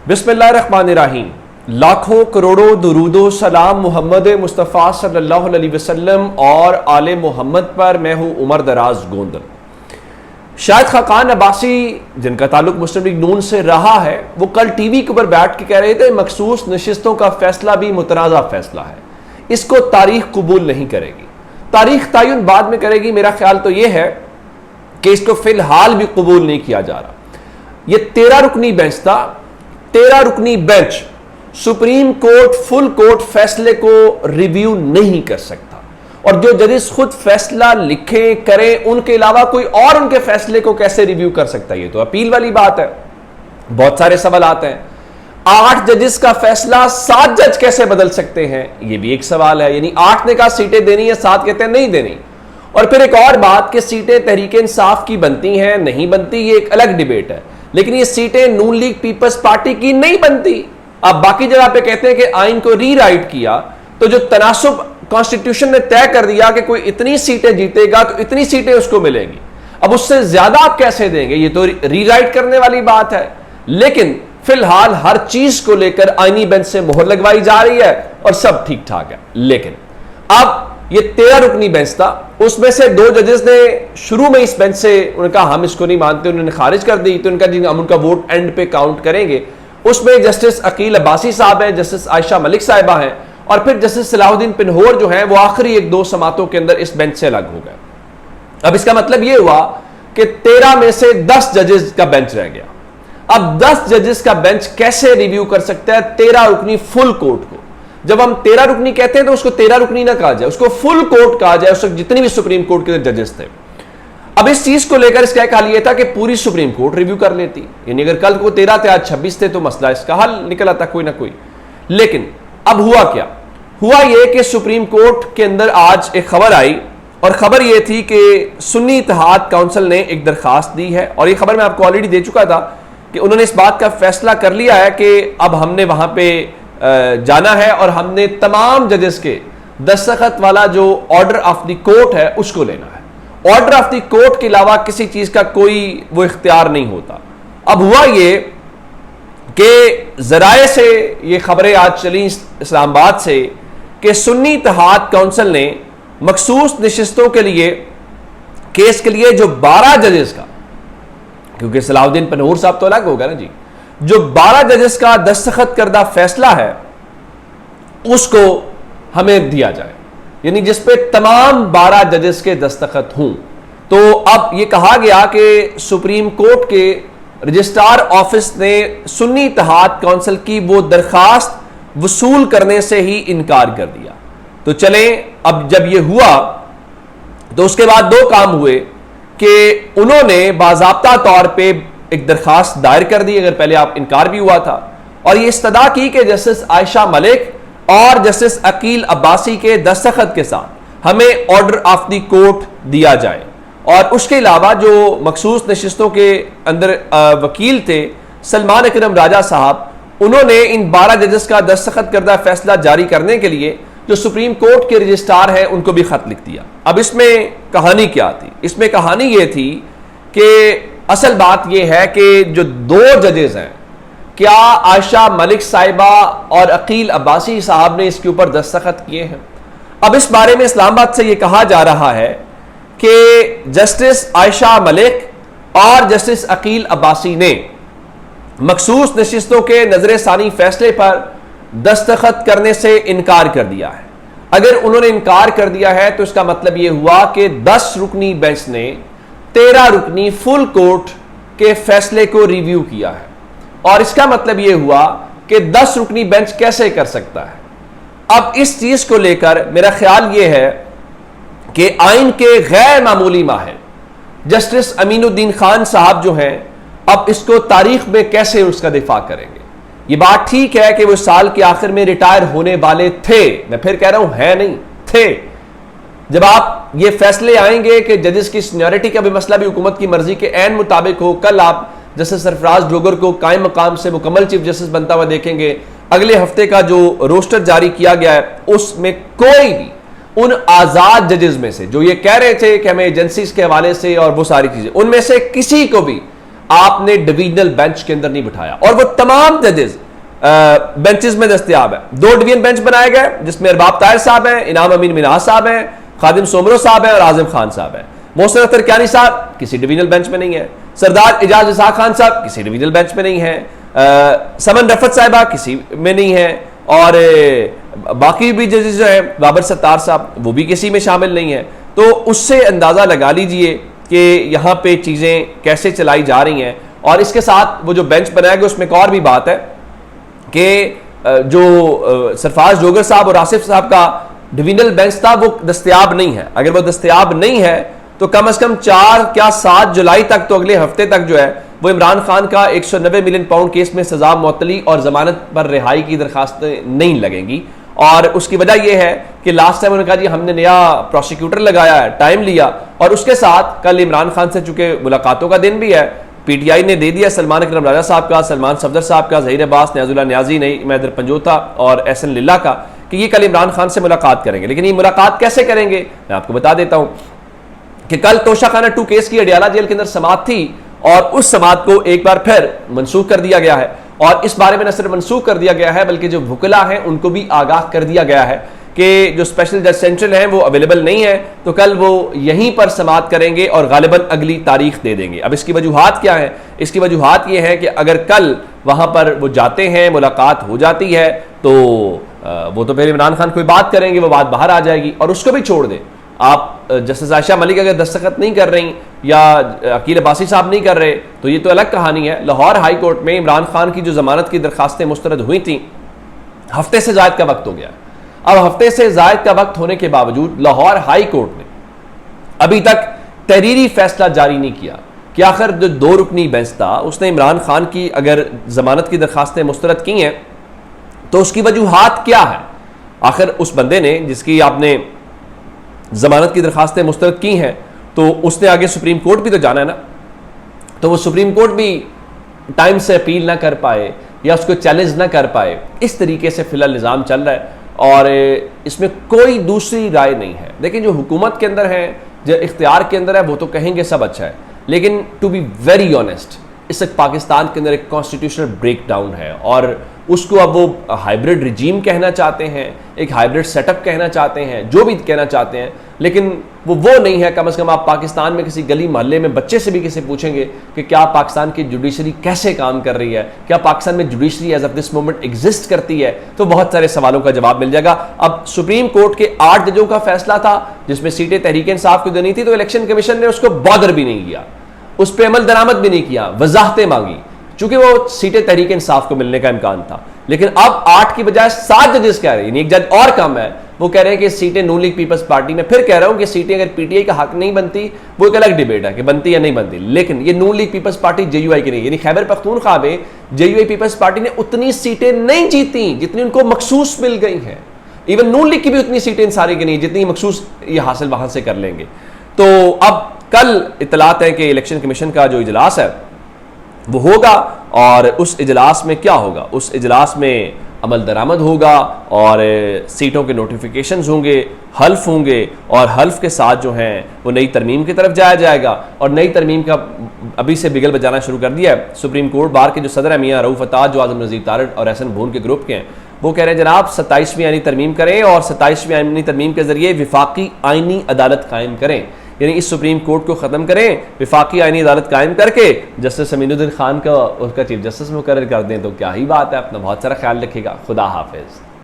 बिस्मिल्लाहिर्रहमानिर्रहीम। लाखों करोड़ों दुरूदो सलाम मोहम्मद मुस्तफ़ा सल्लल्लाहु अलैहि वसल्लम और आले मोहम्मद पर। मैं हूँ उमर दराज गोंदल। शायद खाकान अब्बासी जिनका ताल्लुक मुस्लिम लीग नून से रहा है, वो कल टीवी के ऊपर बैठ के कह रहे थे मखसूस नशिस्तों का फैसला भी मुतनाज़ा फैसला है, इसको तारीख कबूल नहीं करेगी। तारीख तयन बाद में करेगी। मेरा ख्याल तो यह है कि इसको फिलहाल भी कबूल नहीं किया जा रहा। यह 13 रुकनी बेंच था। 13 रुकनी bench supreme court full court फैसले को रिव्यू नहीं कर सकता, और जो जजेस खुद फैसला लिखें करें, उनके अलावा कोई और उनके फैसले को कैसे रिव्यू कर सकता है? ये तो अपील वाली बात है। बहुत सारे सवाल आते हैं। 8 जजेस का फैसला 7 जज कैसे बदल सकते हैं? ये भी एक सवाल है। यानी 8 ने कहा सीटें देनी है, 7 कहते हैं नहीं देनी। और फिर एक और बात कि सीटें तहरीक इंसाफ की बनती हैं नहीं बनती, ये एक अलग डिबेट है, लेकिन ये सीटें नून लीग पीपल्स पार्टी की नहीं बनती। अब बाकी जगह पे कहते हैं कि आइन को रीराइट किया, तो जो तनासुब कॉन्स्टिट्यूशन ने तय कर दिया कि कोई इतनी सीटें जीतेगा तो इतनी सीटें उसको मिलेगी, अब उससे ज्यादा आप कैसे देंगे? ये तो रीराइट करने वाली बात है। लेकिन फिलहाल हर चीज को लेकर आईनी बेंच से मोहर लगवाई जा रही है और सब ठीक ठाक है। लेकिन अब ये 13 रुकनी बेंच था, उसमें से 2 जजेस ने शुरू में इस बेंच से उन्होंने कहा हम इसको नहीं मानते, उन्होंने खारिज कर दी। तो उनका हम उनका वोट एंड पे काउंट करेंगे। उसमें जस्टिस अकील अब्बासी साहब हैं, जस्टिस आयशा मलिक साहिबा हैं, और फिर जस्टिस सलाहुद्दीन पिनहोर जो हैं वो आखिरी 1-2 समातों के अंदर इस बेंच से अलग हो गए। अब इसका मतलब यह हुआ कि 13 में से 10 जजेस का बेंच रह गया। अब 10 जजेस का बेंच कैसे रिव्यू कर सकता है 13 रुकनी फुल कोर्ट को? जब हम 13 रुकनी कहते हैं तो उसको 13 रुकनी ना कहा जाए, उसको फुल कोर्ट कहा जाए, उसको जितनी भी सुप्रीम कोर्ट के जजेस थे। अब इस चीज को लेकर इसका एक हाल यह था कि पूरी सुप्रीम कोर्ट रिव्यू कर लेती, यानी अगर कल को 13 थे आज 26 थे तो मसला इसका हल निकल आता कोई ना कोई। लेकिन अब हुआ क्या? हुआ यह कि सुप्रीम कोर्ट के अंदर आज एक खबर आई, और खबर यह थी कि सुन्नी इत्तेहाद काउंसिल ने एक दरखास्त दी है, और यह खबर मैं आपको ऑलरेडी दे चुका था कि उन्होंने इस बात का फैसला कर लिया है कि अब हमने वहां पे जाना है और हमने तमाम जजेस के दस्तखत वाला जो ऑर्डर ऑफ द कोर्ट है उसको लेना है। ऑर्डर ऑफ द कोर्ट के अलावा किसी चीज का कोई वो इख्तियार नहीं होता। अब हुआ ये कि जराए से ये खबरें आज चली इस्लामाबाद से कि सुन्नी इत्तेहाद काउंसिल ने मखसूस नशिस्तों के लिए केस के लिए जो 12 जजेस का, क्योंकि सलाहुद्दीन पिनहोर साहब तो अलग होगा ना जी, जो 12 जजेस का दस्तखत करदा फैसला है उसको हमें दिया जाए, यानी जिस पे तमाम 12 जजेस के दस्तखत हों। तो अब यह कहा गया कि सुप्रीम कोर्ट के रजिस्ट्रार ऑफिस ने सुन्नी इत्तेहाद काउंसिल की वो दरखास्त वसूल करने से ही इनकार कर दिया। तो चलें, अब जब यह हुआ तो उसके बाद 2 काम हुए कि उन्होंने बाज़ाब्ता तौर पे एक दरखास्त दायर कर दी, अगर पहले आप इनकार भी हुआ था, और ये इस्तदा की कि जस्टिस आयशा मलिक और जस्टिस अकील अब्बासी के दस्तखत के साथ हमें ऑर्डर ऑफ द कोर्ट दिया जाए। और उसके अलावा जो मखसूस नशिस्तों के अंदर वकील थे सलमान अकरम राजा साहब, उन्होंने इन 12 जजेस का दस्तखत करदा फैसला जारी करने के लिए जो सुप्रीम कोर्ट के रजिस्ट्रार हैं उनको भी खत लिख दिया। अब इसमें कहानी क्या थी? इसमें कहानी ये थी कि असल बात यह है कि जो 2 जजेस हैं, क्या आयशा मलिक साहिबा और अकील अब्बासी साहब ने इसके ऊपर दस्तखत किए हैं? अब इस बारे में इस्लामाबाद से यह कहा जा रहा है कि जस्टिस आयशा मलिक और जस्टिस अकील अब्बासी ने मखसूस नशिस्तों के नजर सानी फैसले पर दस्तखत करने से इनकार कर दिया है। अगर उन्होंने इनकार कर दिया है तो इसका मतलब यह हुआ कि 10 रुकनी बेंच ने 13 रुकनी फुल कोर्ट के फैसले को रिव्यू किया है, और इसका मतलब यह हुआ कि 10 रुकनी बेंच कैसे कर सकता है। अब इस चीज को लेकर मेरा ख्याल यह है कि आइन के गैर मामूली माहिर जस्टिस अमीनुद्दीन खान साहब जो हैं, अब इसको तारीख में कैसे उसका दिफा करेंगे। ये बात ठीक है कि वो साल के आखिर में रिटायर होने वाले थे, मैं फिर कह रहा हूं है नहीं थे। जब आप ये फैसले आएंगे कि जजेस की सीनियरिटी का भी मसला भी हुकूमत की मर्जी के ऐन मुताबिक हो, कल आप जस्टिस सरफराज डोगर को कायम मकाम से मुकम्मल चीफ जस्टिस बनता हुआ देखेंगे। अगले हफ्ते का जो रोस्टर जारी किया गया है उसमें कोई भी उन आजाद जजेस में से जो ये कह रहे थे कि हमें एजेंसीज के हवाले से और वो सारी चीजें, उनमें से किसी को भी आपने डिवीजनल बेंच के अंदर नहीं बिठाया, और वो तमाम जजेस बेंचेस में दस्तयाब है। 2 डिवीजन बेंच बनाए गए जिसमें अरबाब ताहिर साहब हैं, इनाम अमीन मिनाज साहब हैं, खादिम सोमरो साहब हैं और आजम खान साहब हैं। मोहसिन अख्तर कियानी साहब किसी डिवीजनल बेंच में नहीं है, सरदार इजाज इसाक खान साहब किसी डिवीजनल बेंच में नहीं है, समन रफत साहिबा किसी में नहीं है, और बाकी भी जजेस जो है बाबर सत्तार साहब वो भी किसी में शामिल नहीं है। तो उससे अंदाजा लगा लीजिए कि यहाँ पे चीजें कैसे चलाई जा रही हैं। और इसके साथ वो जो बेंच बनाया गया उसमें एक और भी बात है कि जो सरफराज जोगर साहब और आसिफ साहब का डिवीजनल बेंच था वो दस्तयाब नहीं है। अगर वो दस्तयाब नहीं है तो कम से कम 4 क्या 7 जुलाई तक, तो अगले हफ्ते तक जो है वो इमरान खान का 190 मिलियन पाउंड केस में सजा मुअत्तली और जमानत पर रिहाई की दरखास्तें नहीं लगेंगी। और उसकी वजह यह है कि लास्ट टाइम उन्होंने कहा जी हमने नया प्रोसिक्यूटर लगाया है, टाइम लिया, और उसके साथ कल इमरान खान से चूंकि मुलाकातों का दिन भी है, पीटीआई ने दे दिया सलमान अकरम राजा साहब का, सलमान सफदर साहब का, जहीर अब्बास, न्याजुल्लाह न्याजी, नई मैदर पंजोता और एहसन लिल्ला का, कि ये कल इमरान खान से मुलाकात करेंगे। लेकिन ये मुलाकात कैसे करेंगे मैं आपको बता देता हूं कि कल तोशाखाना 2 केस की अडियाला जेल के अंदर समाअत थी, और उस समाअत को एक बार फिर मनसूख कर दिया गया है। और इस बारे में न सिर्फ मनसूख कर दिया गया है बल्कि जो वुकला हैं उनको भी आगाह कर दिया गया है कि जो स्पेशल जज सेंट्रल हैं वो अवेलेबल नहीं है, तो कल वो यहीं पर समाअत करेंगे और गालिबन अगली तारीख दे देंगे। अब इसकी वजूहात क्या है? इसकी वजूहात ये है कि अगर कल वहां पर वो जाते हैं, मुलाकात हो जाती है, तो वो तो फिर इमरान खान कोई बात करेंगे, वो बात बाहर आ जाएगी। और उसको भी छोड़ दें, आप जस्टिस आयशा मलिक अगर दस्तखत नहीं कर रही या अकील अब्बासी साहब नहीं कर रहे तो ये तो अलग कहानी है। लाहौर हाई कोर्ट में इमरान खान की जो जमानत की दरखास्तें मुस्तरद हुई थी, हफ्ते से जायद का वक्त हो गया। अब हफ्ते से जायद का वक्त होने के बावजूद लाहौर हाई कोर्ट ने अभी तक तहरीरी फैसला जारी नहीं किया कि आखिर जो 2 रुकनी बेंच था उसने इमरान खान की अगर जमानत की दरखास्तें मुस्तरद की हैं तो उसकी वजूहात क्या है। आखिर उस बंदे ने जिसकी आपने जमानत की दरखास्तें मुस्तरद की हैं तो उसने आगे सुप्रीम कोर्ट भी तो जाना है ना, तो वो सुप्रीम कोर्ट भी टाइम से अपील ना कर पाए या उसको चैलेंज ना कर पाए। इस तरीके से फिलहाल निज़ाम चल रहा है और इसमें कोई दूसरी राय नहीं है। लेकिन जो हुकूमत के अंदर है, जो इख्तियार के अंदर है, वो तो कहेंगे सब अच्छा है, लेकिन टू बी वेरी ऑनेस्ट इस पाकिस्तान के अंदर एक कॉन्स्टिट्यूशनल ब्रेकडाउन है और उसको अब वो हाइब्रिड रिजीम कहना चाहते हैं, एक हाइब्रिड सेटअप कहना चाहते हैं, जो भी कहना चाहते हैं, लेकिन वो नहीं है। कम से कम आप पाकिस्तान में किसी गली मोहल्ले में बच्चे से भी किसी पूछेंगे कि क्या पाकिस्तान की जुडिशरी कैसे काम कर रही है, क्या पाकिस्तान में judiciary as of this moment exist करती है, तो बहुत सारे सवालों का जवाब मिल जाएगा। अब सुप्रीम कोर्ट के 8 जजों का फैसला था जिसमें सीटें तहरीक इंसाफ को देनी थी, तो इलेक्शन कमीशन ने उसको बॉदर भी नहीं किया, उस पर अमल दरामद भी नहीं किया, वजाहतें मांगी, चूंकि वो सीटें तहरीक इंसाफ को मिलने का इम्कान था। लेकिन अब 8 की बजाय 7 जजेस कह रहे हैं, एक जज और कम है, वो कह रहे हैं कि सीटें नून लीग पीपल्स पार्टी में। फिर कह रहा हूं कि सीटें अगर पीटीआई का हक नहीं बनती वो एक अलग डिबेट है कि बनती या नहीं बनती, लेकिन ये नून लीग पीपल्स पार्टी जेयूआई की नहीं, यानी खैबर पख्तूनख्वा में जेयूआई पीपल्स पार्टी ने उतनी सीटें नहीं जीती जितनी उनको मखसूस मिल गई हैं। इवन नून लीग की भी उतनी सीटें सारी की नहीं जितनी मखसूस ये हासिल वहां से कर लेंगे। तो अब कल इतलात है कि इलेक्शन कमीशन का जो इजलास है वो होगा और उस इजलास में क्या होगा, उस इजलास में अमल दरामद होगा और सीटों के नोटिफिकेशंस होंगे, हल्फ होंगे और हल्फ के साथ जो हैं वो नई तरमीम की तरफ जाया जाएगा। और नई तरमीम का अभी से बिगल बजाना शुरू कर दिया है। सुप्रीम कोर्ट बार के जो सदर है मियां रऊफ अताज, जो आजम नज़ीर तारड़ और एहसन भून के ग्रुप के हैं, वो कह रहे हैं जनाब 27वीं आईनी तरमीम करें और 27वीं आईनी तरमीम के जरिए विफाकी आईनी अदालत कायम करें, यानी इस सुप्रीम कोर्ट को खत्म करें, विफाकी आईनी अदालत कायम करके जस्टिस अमीनुद्दीन खान का उसका चीफ जस्टिस मुकर्रर कर दें, तो क्या ही बात है। अपना बहुत सारा ख्याल रखिएगा। खुदा हाफिज।